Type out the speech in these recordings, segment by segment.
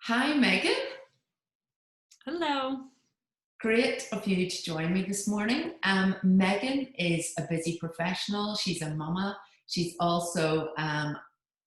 Hi, Megan. Hello. Great of you to join me this morning. Megan is a busy professional. She's a mama. She's also a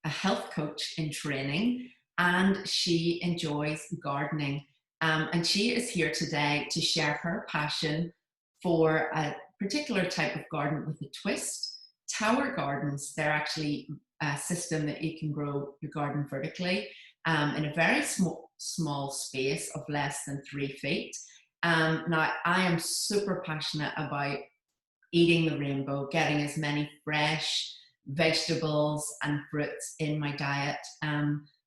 health coach in training, and she enjoys gardening. And she is here today to share her passion for a particular type of garden with a twist. Tower gardens, they're actually a system that you can grow your garden vertically in a very small space of less than 3 feet. Now, I am super passionate about eating the rainbow, getting as many fresh vegetables and fruits in my diet,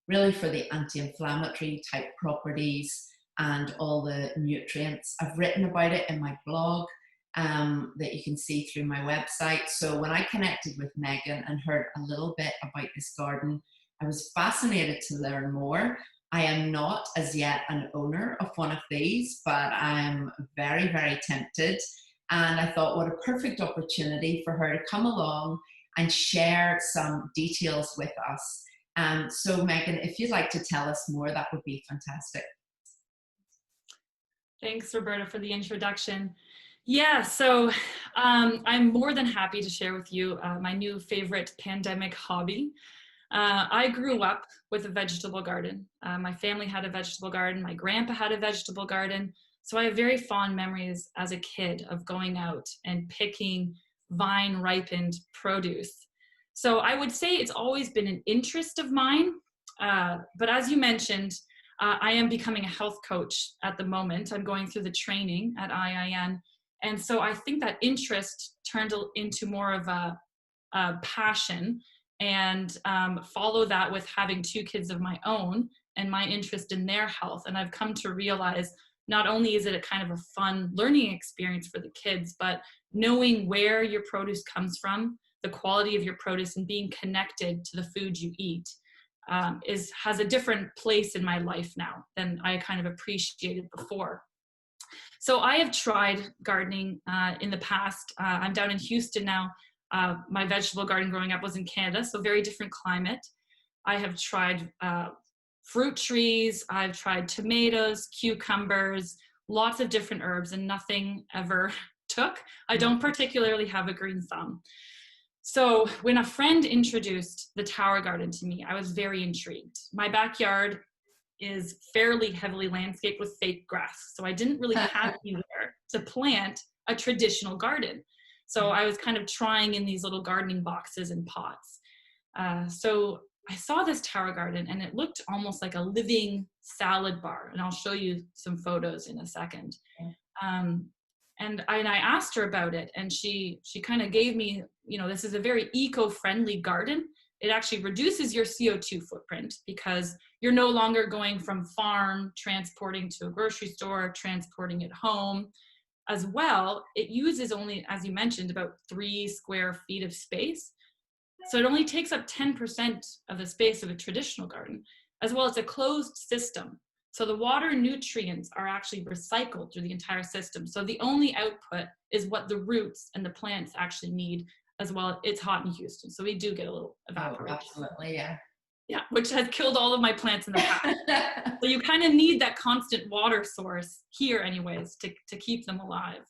really for the anti-inflammatory type properties and all the nutrients. I've written about it in my blog that you can see through my website. So when I connected with Megan and heard a little bit about this garden, I was fascinated to learn more. I am not as yet an owner of one of these, but I'm very, very tempted. And I thought, what a perfect opportunity for her to come along and share some details with us. So, Megan, if you'd like to tell us more, that would be fantastic. Thanks, Roberta, for the introduction. Yeah, so I'm more than happy to share with you my new favorite pandemic hobby. I grew up with a vegetable garden. My family had a vegetable garden. My grandpa had a vegetable garden. So I have very fond memories as a kid of going out and picking vine-ripened produce. So I would say it's always been an interest of mine. But as you mentioned, I am becoming a health coach at the moment. I'm going through the training at IIN. And so I think that interest turned into more of a passion, and follow that with having two kids of my own and my interest in their health. And I've come to realize not only is it a kind of a fun learning experience for the kids, but knowing where your produce comes from, the quality of your produce, and being connected to the food you eat has a different place in my life now than I kind of appreciated before. So I have tried gardening in the past. I'm down in Houston now. My vegetable garden growing up was in Canada, so very different climate. I have tried fruit trees, I've tried tomatoes, cucumbers, lots of different herbs, and nothing ever took. I don't particularly have a green thumb. So when a friend introduced the tower garden to me, I was very intrigued. My backyard is fairly heavily landscaped with fake grass, so I didn't really have anywhere to plant a traditional garden. So I was kind of trying in these little gardening boxes and pots. So I saw this tower garden and it looked almost like a living salad bar. And I'll show you some photos in a second. And I asked her about it, and she kind of gave me, this is a very eco-friendly garden. It actually reduces your CO2 footprint because you're no longer going from farm, transporting to a grocery store, transporting it home. As well, it uses only, as you mentioned, about 3 square feet of space. So it only takes up 10% of the space of a traditional garden. As well, it's a closed system. So the water and nutrients are actually recycled through the entire system. So the only output is what the roots and the plants actually need. As well, it's hot in Houston, so we do get a little evaporation. Oh, absolutely, yeah. Yeah, which has killed all of my plants in the past. So you kind of need that constant water source here anyways to keep them alive.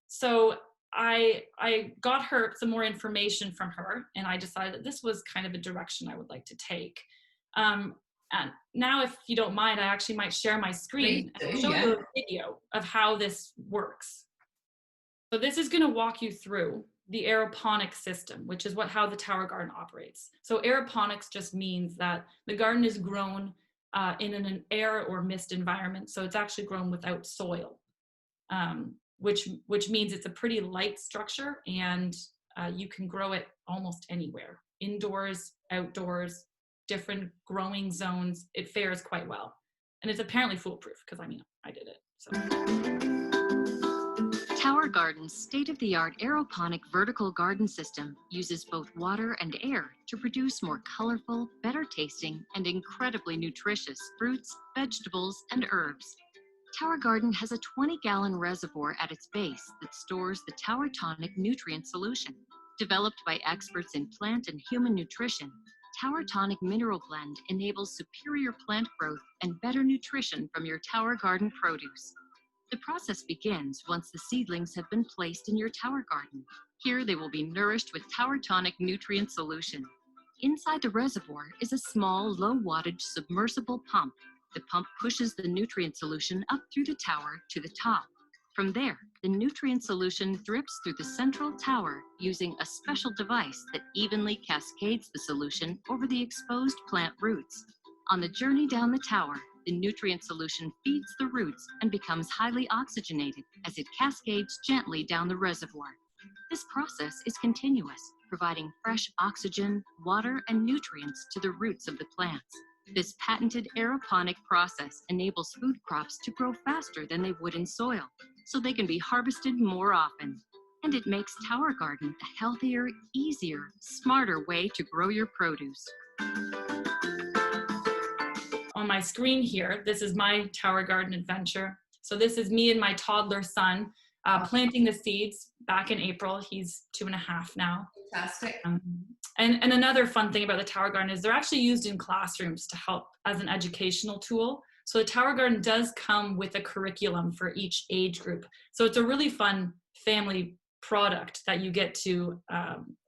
So I got her some more information from her, and I decided that this was kind of a direction I would like to take. And now, if you don't mind, I actually might share my screen and show you a video of how this works. So this is going to walk you through the aeroponic system, which is how the tower garden operates. So aeroponics just means that the garden is grown in an air or mist environment. So it's actually grown without soil, which means it's a pretty light structure, and you can grow it almost anywhere, indoors, outdoors, different growing zones. It fares quite well. And it's apparently foolproof because I did it. So. Tower Garden's state-of-the-art aeroponic vertical garden system uses both water and air to produce more colorful, better-tasting, and incredibly nutritious fruits, vegetables, and herbs. Tower Garden has a 20-gallon reservoir at its base that stores the Tower Tonic nutrient solution. Developed by experts in plant and human nutrition, Tower Tonic Mineral Blend enables superior plant growth and better nutrition from your tower garden produce. The process begins once the seedlings have been placed in your tower garden. Here they will be nourished with Tower Tonic nutrient solution. Inside the reservoir is a small, low-wattage submersible pump. The pump pushes the nutrient solution up through the tower to the top. From there, the nutrient solution drips through the central tower using a special device that evenly cascades the solution over the exposed plant roots. On the journey down the tower, the nutrient solution feeds the roots and becomes highly oxygenated as it cascades gently down the reservoir. This process is continuous, providing fresh oxygen, water, and nutrients to the roots of the plants. This patented aeroponic process enables food crops to grow faster than they would in soil, so they can be harvested more often. And it makes Tower Garden a healthier, easier, smarter way to grow your produce. On my screen here, this is my Tower Garden adventure. So this is me and my toddler son planting the seeds back in April. He's 2.5 now. Fantastic. And another fun thing about the Tower Garden is they're actually used in classrooms to help as an educational tool. So the Tower Garden does come with a curriculum for each age group. So it's a really fun family product that you get to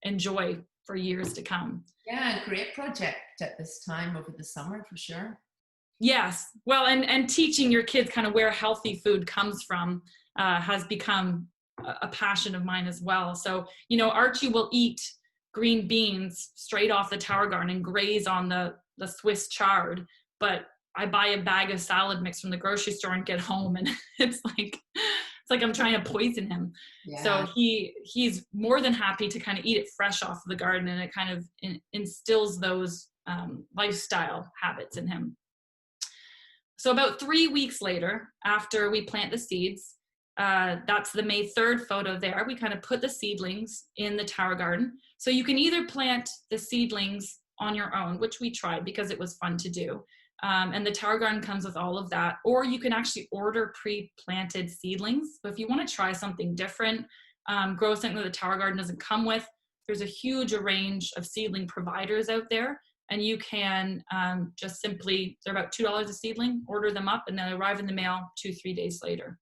enjoy for years to come. Yeah, great project at this time over the summer for sure. Yes, well, and teaching your kids kind of where healthy food comes from has become a passion of mine as well. So, you know, Archie will eat green beans straight off the Tower Garden and graze on the Swiss chard, but I buy a bag of salad mix from the grocery store and get home, and it's like I'm trying to poison him. Yeah. So he's more than happy to kind of eat it fresh off the garden, and it kind of instills those lifestyle habits in him. So about 3 weeks later, after we plant the seeds, that's the May 3rd photo there. We kind of put the seedlings in the Tower Garden. So you can either plant the seedlings on your own, which we tried because it was fun to do. And the Tower Garden comes with all of that. Or you can actually order pre-planted seedlings. So if you want to try something different, grow something that the Tower Garden doesn't come with, there's a huge range of seedling providers out there. And you can just simply, they're about $2 a seedling, order them up, and they'll arrive in the mail 2-3 days later.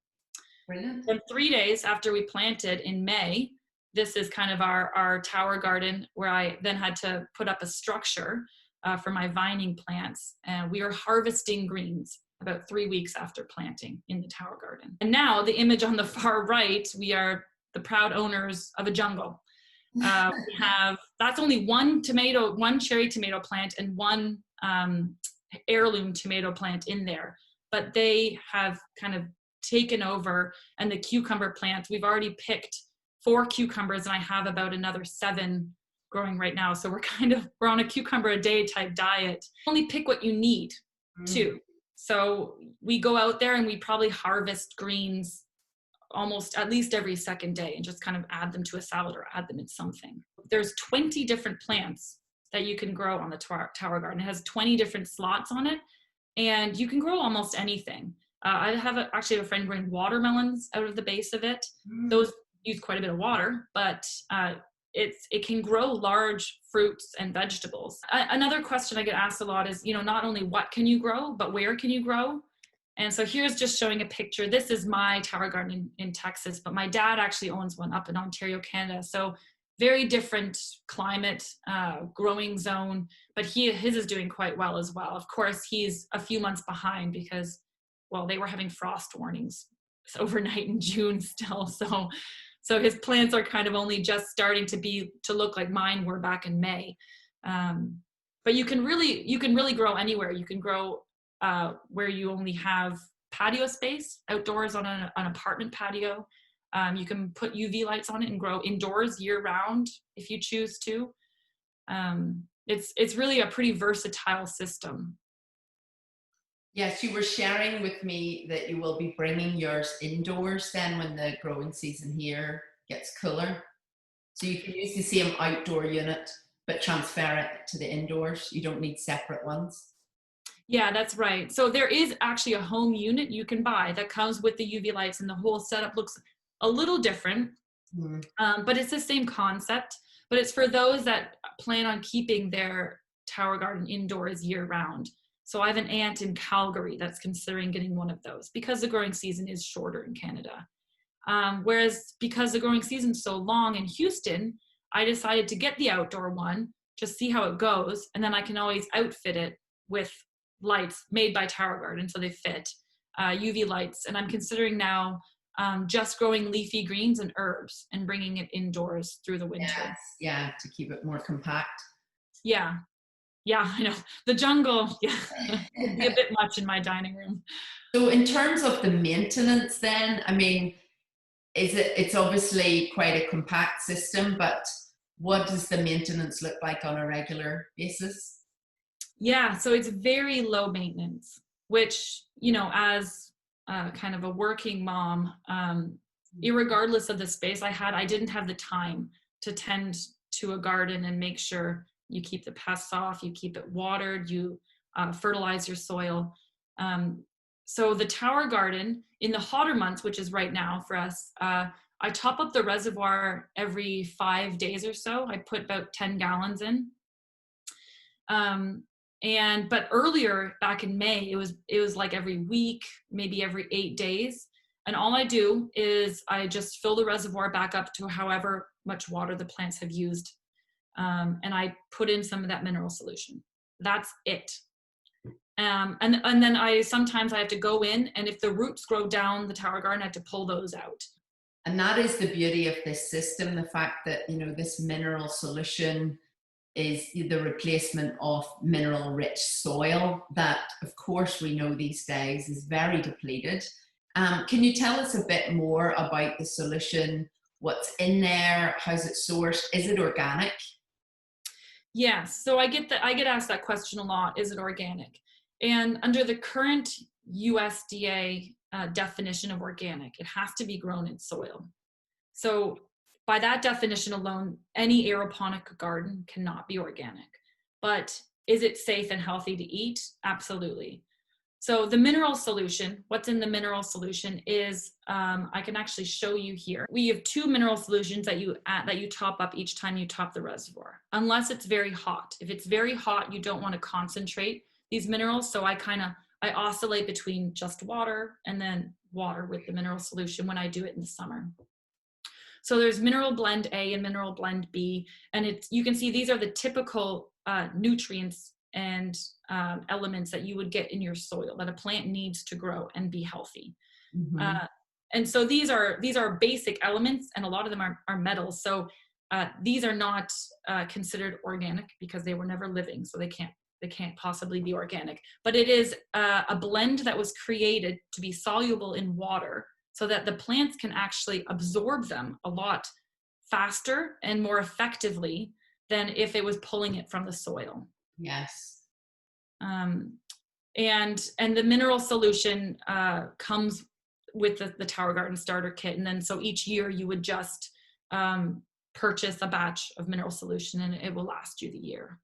Brilliant. And 3 days after we planted in May, this is kind of our Tower Garden, where I then had to put up a structure for my vining plants. And we are harvesting greens about 3 weeks after planting in the Tower Garden. And now the image on the far right, we are the proud owners of a jungle. We have, that's only one cherry tomato plant and one heirloom tomato plant in there, but they have kind of taken over. And the cucumber plants, we've already picked 4 cucumbers, and I have about another 7 growing right now. So we're on a cucumber a day type diet. Only pick what you need too. So we go out there and we probably harvest greens almost at least every second day and just kind of add them to a salad or add them in something. There's 20 different plants that you can grow on the Tower Garden. It has 20 different slots on it, and you can grow almost anything. I have actually a friend growing watermelons out of the base of it. Those use quite a bit of water, but it can grow large fruits and vegetables. Another question I get asked a lot is, you know, not only what can you grow, but where can you grow? And so here's just showing a picture. This is my Tower Garden in Texas, but my dad actually owns one up in Ontario, Canada. So very different climate, growing zone, but his is doing quite well as well. Of course, he's a few months behind because, well, they were having frost warnings overnight in June still. So his plants are kind of only just starting to look like mine were back in May. But you can really grow anywhere. You can grow where you only have patio space outdoors on an apartment patio. You can put UV lights on it and grow indoors year round if you choose to. It's really a pretty versatile system. Yes, you were sharing with me that you will be bringing yours indoors then when the growing season here gets cooler. So you can use the same outdoor unit, but transfer it to the indoors. You don't need separate ones. Yeah, that's right. So there is actually a home unit you can buy that comes with the UV lights, and the whole setup looks a little different, but it's the same concept. But it's for those that plan on keeping their tower garden indoors year round. So I have an aunt in Calgary that's considering getting one of those because the growing season is shorter in Canada. Whereas because the growing season is so long in Houston, I decided to get the outdoor one, just see how it goes, and then I can always outfit it with lights made by Tower Garden, so they fit, UV lights. And I'm considering now just growing leafy greens and herbs and bringing it indoors through the winter. Yes, yeah, to keep it more compact. Yeah, I know. The jungle, yeah, would be a bit much in my dining room. So in terms of the maintenance then, I mean, it's obviously quite a compact system, but what does the maintenance look like on a regular basis? Yeah, so it's very low maintenance, which, as kind of a working mom, irregardless of the space I didn't have the time to tend to a garden and make sure you keep the pests off, you keep it watered, you fertilize your soil. So the tower garden in the hotter months, which is right now for us, I top up the reservoir every 5 days or so. I put about 10 gallons in. But earlier back in May, it was like every week, maybe every 8 days. And all I do is I just fill the reservoir back up to however much water the plants have used. And I put in some of that mineral solution. That's it. And then sometimes I have to go in, and if the roots grow down the tower garden, I have to pull those out. And that is the beauty of this system, the fact that, this mineral solution is the replacement of mineral rich soil that, of course, we know these days is very depleted. Can you tell us a bit more about the solution? What's in there? How's it sourced? Is it organic? Yeah, so I get asked that question a lot. Is it organic? And under the current USDA definition of organic, it has to be grown in soil. So by that definition alone, any aeroponic garden cannot be organic. But is it safe and healthy to eat? Absolutely. So the mineral solution, what's in the mineral solution is, I can actually show you here. We have 2 mineral solutions that you top up each time you top the reservoir, unless it's very hot. If it's very hot, you don't want to concentrate these minerals. So I oscillate between just water and then water with the mineral solution when I do it in the summer. So there's mineral blend A and mineral blend B, and you can see these are the typical nutrients and elements that you would get in your soil that a plant needs to grow and be healthy. Mm-hmm. And so these are basic elements, and a lot of them are metals. So these are not considered organic because they were never living, so they can't possibly be organic. But it is a blend that was created to be soluble in water so that the plants can actually absorb them a lot faster and more effectively than if it was pulling it from the soil. Yes. And the mineral solution comes with the Tower Garden starter kit. And then so each year you would just purchase a batch of mineral solution, and it will last you the year.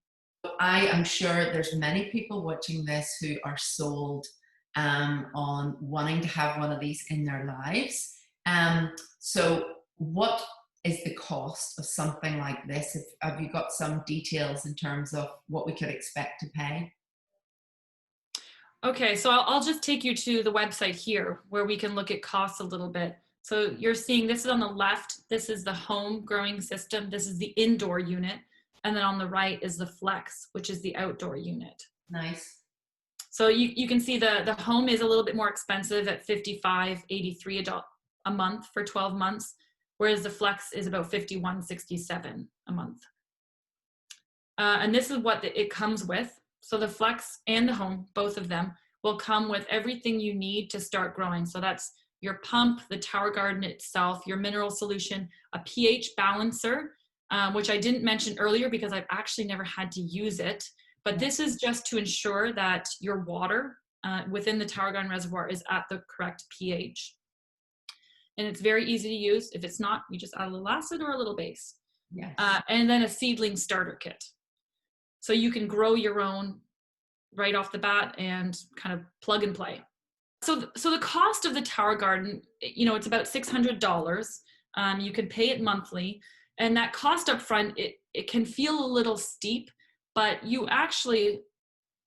I am sure there's many people watching this who are sold on wanting to have one of these in their lives. So what is the cost of something like this? Have you got some details in terms of what we could expect to pay? Okay, so I'll just take you to the website here where we can look at costs a little bit. So you're seeing this is on the left. This is the home growing system. This is the indoor unit. And then on the right is the Flex, which is the outdoor unit. Nice. So you can see the home is a little bit more expensive at $55.83 a month for 12 months, whereas the Flex is about $51.67 a month. And this is what it comes with. So the Flex and the home, both of them, will come with everything you need to start growing. So that's your pump, the Tower Garden itself, your mineral solution, a pH balancer, which I didn't mention earlier because I've actually never had to use it. But this is just to ensure that your water within the Tower Garden reservoir is at the correct pH. And it's very easy to use. If it's not, you just add a little acid or a little base. Yes. And then a seedling starter kit. So you can grow your own right off the bat and kind of plug and play. So the cost of the Tower Garden, it's about $600. You can pay it monthly. And that cost up front, it can feel a little steep, but you actually,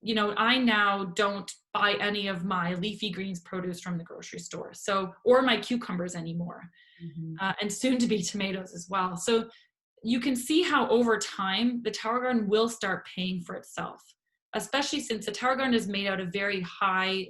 you know, I now don't buy any of my leafy greens produce from the grocery store, so, or my cucumbers anymore, and soon to be tomatoes as well. So you can see how over time the tower garden will start paying for itself, especially since the tower garden is made out of very high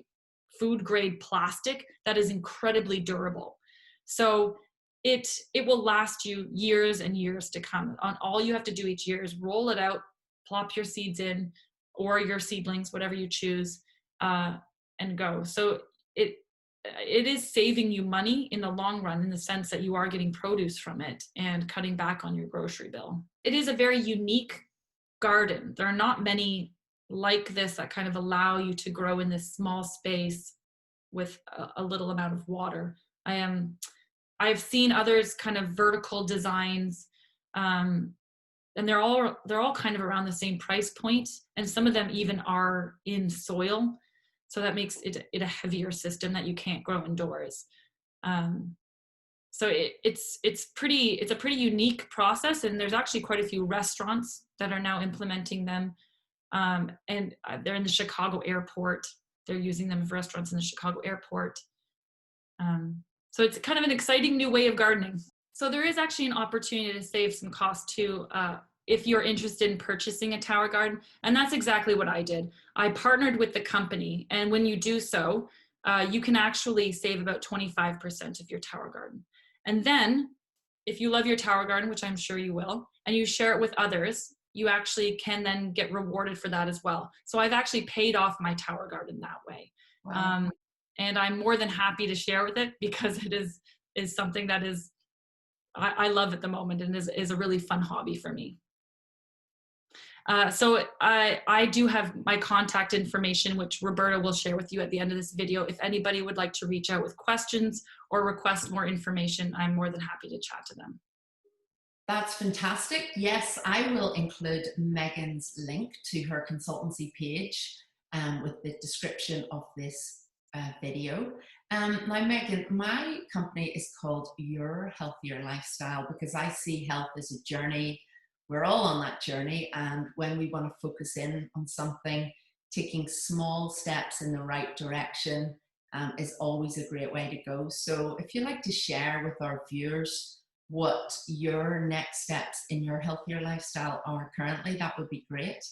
food grade plastic that is incredibly durable. So it will last you years and years to come. On all you have to do each year is roll it out, plop your seeds in, or your seedlings, whatever you choose, and go. So it is saving you money in the long run, in the sense that you are getting produce from it and cutting back on your grocery bill. It is a very unique garden. There are not many like this that kind of allow you to grow in this small space with a little amount of water. I've seen others kind of vertical designs, and they're all kind of around the same price point, and some of them even are in soil. So that makes it a heavier system that you can't grow indoors. So it's a pretty unique process, and there's actually quite a few restaurants that are now implementing them. And they're in the Chicago airport. They're using them for restaurants in the Chicago airport. So it's kind of an exciting new way of gardening. So there is actually an opportunity to save some cost too, if you're interested in purchasing a tower garden. And that's exactly what I did. I partnered with the company, and when you do so, you can actually save about 25% of your tower garden. And then if you love your tower garden, which I'm sure you will, and you share it with others, you actually can then get rewarded for that as well. So I've actually paid off my tower garden that way. Wow. And I'm more than happy to share with it, because it is something that I love at the moment, and is a really fun hobby for me. So I do have my contact information, which Roberta will share with you at the end of this video. If anybody would like to reach out with questions or request more information, I'm more than happy to chat to them. That's fantastic. Yes, I will include Meghan's link to her consultancy page with the description of this video. Now, Meghan, my company is called Your Healthier Lifestyle, because I see health as a journey. We're all on that journey, and when we want to focus in on something, taking small steps in the right direction is always a great way to go. So if you'd like to share with our viewers what your next steps in your healthier lifestyle are currently, that would be great.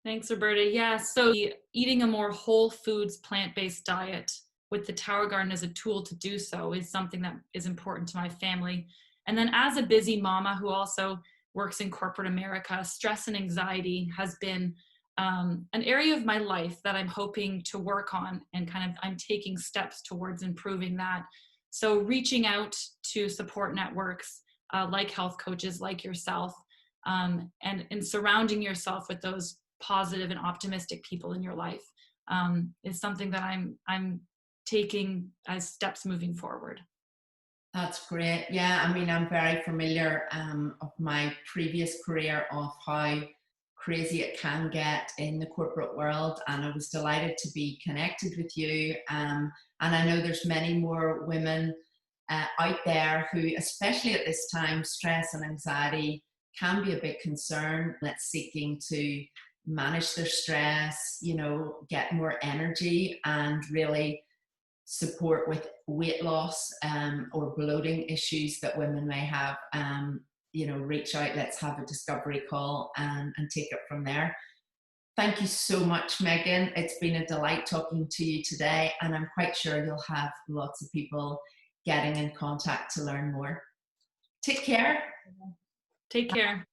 Thanks, Roberta. Yeah, so eating a more whole foods, plant-based diet with the tower garden as a tool to do so is something that is important to my family. And then as a busy mama who also works in corporate America, stress and anxiety has been an area of my life that I'm hoping to work on, and kind of I'm taking steps towards improving that. So reaching out to support networks like health coaches like yourself, and surrounding yourself with those positive and optimistic people in your life is something that I'm taking as steps moving forward. That's great. Yeah, I mean, I'm very familiar of my previous career, of how crazy it can get in the corporate world, and I was delighted to be connected with you. And I know there's many more women out there who, especially at this time, stress and anxiety can be a big concern. That's seeking to manage their stress, you know, get more energy, and really support with weight loss or bloating issues that women may have. You know, reach out, let's have a discovery call and take it from there. Thank you so much, Meghan. It's been a delight talking to you today, and I'm quite sure you'll have lots of people getting in contact to learn more. Take care. Take care.